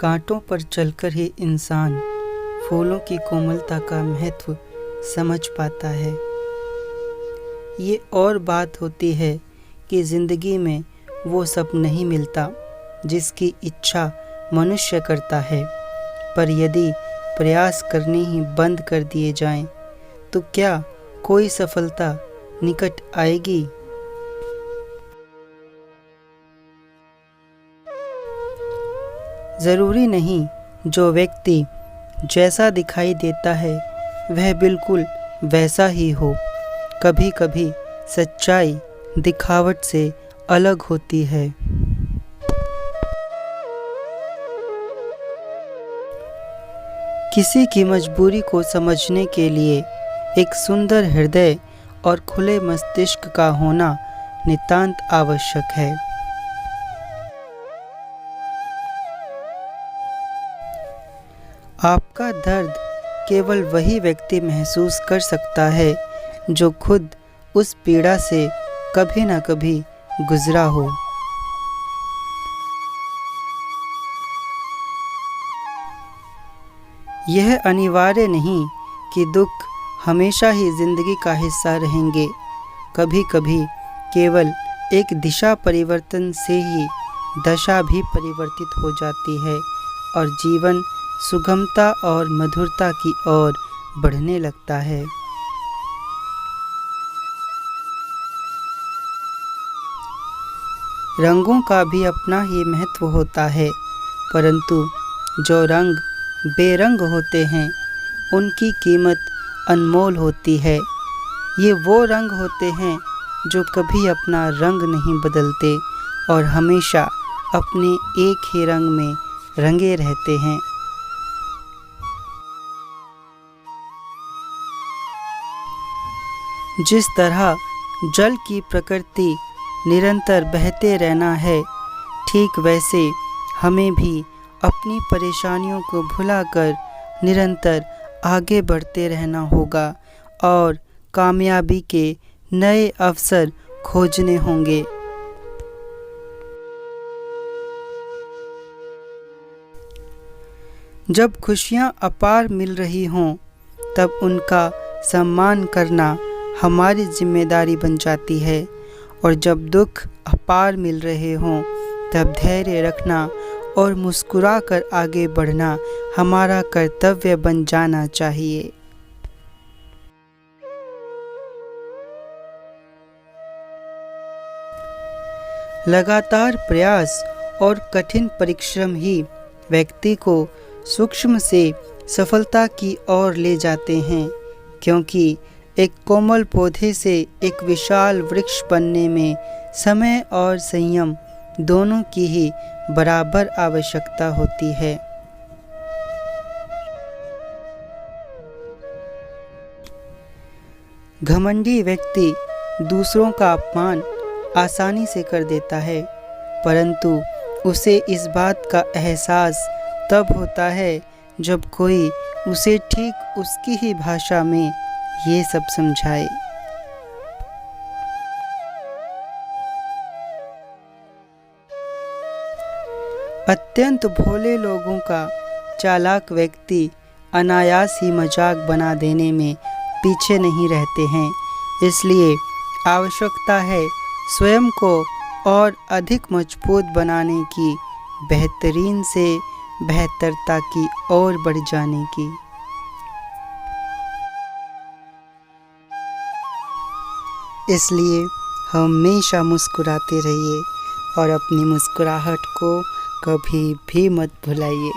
कांटों पर चलकर ही इंसान फूलों की कोमलता का महत्व समझ पाता है। ये और बात होती है कि ज़िंदगी में वो सब नहीं मिलता जिसकी इच्छा मनुष्य करता है, पर यदि प्रयास करने ही बंद कर दिए जाएं, तो क्या कोई सफलता निकट आएगी? ज़रूरी नहीं जो व्यक्ति जैसा दिखाई देता है वह बिल्कुल वैसा ही हो। कभी कभी सच्चाई दिखावट से अलग होती है। किसी की मजबूरी को समझने के लिए एक सुंदर हृदय और खुले मस्तिष्क का होना नितांत आवश्यक है। आपका दर्द केवल वही व्यक्ति महसूस कर सकता है जो खुद उस पीड़ा से कभी न कभी गुजरा हो। यह अनिवार्य नहीं कि दुख हमेशा ही जिंदगी का हिस्सा रहेंगे। कभी कभी केवल एक दिशा परिवर्तन से ही दशा भी परिवर्तित हो जाती है और जीवन सुगमता और मधुरता की ओर बढ़ने लगता है। रंगों का भी अपना ही महत्व होता है, परंतु जो रंग बेरंग होते हैं उनकी कीमत अनमोल होती है। ये वो रंग होते हैं जो कभी अपना रंग नहीं बदलते और हमेशा अपने एक ही रंग में रंगे रहते हैं। जिस तरह जल की प्रकृति निरंतर बहते रहना है, ठीक वैसे हमें भी अपनी परेशानियों को भुलाकर निरंतर आगे बढ़ते रहना होगा और कामयाबी के नए अवसर खोजने होंगे। जब खुशियां अपार मिल रही हों, तब उनका सम्मान करना हमारी जिम्मेदारी बन जाती है, और जब दुख अपार मिल रहे हों तब धैर्य रखना और मुस्कुरा कर आगे बढ़ना हमारा कर्तव्य बन जाना चाहिए। लगातार प्रयास और कठिन परिश्रम ही व्यक्ति को सूक्ष्म से सफलता की ओर ले जाते हैं, क्योंकि एक कोमल पौधे से एक विशाल वृक्ष बनने में समय और संयम दोनों की ही बराबर आवश्यकता होती है। घमंडी व्यक्ति दूसरों का अपमान आसानी से कर देता है, परंतु उसे इस बात का एहसास तब होता है जब कोई उसे ठीक उसकी ही भाषा में ये सब समझाए। अत्यंत भोले लोगों का चालाक व्यक्ति अनायास ही मजाक बना देने में पीछे नहीं रहते हैं। इसलिए आवश्यकता है स्वयं को और अधिक मजबूत बनाने की, बेहतरीन से बेहतरता की ओर बढ़ जाने की। इसलिए हमेशा मुस्कुराते रहिए और अपनी मुस्कुराहट को कभी भी मत भुलाइए।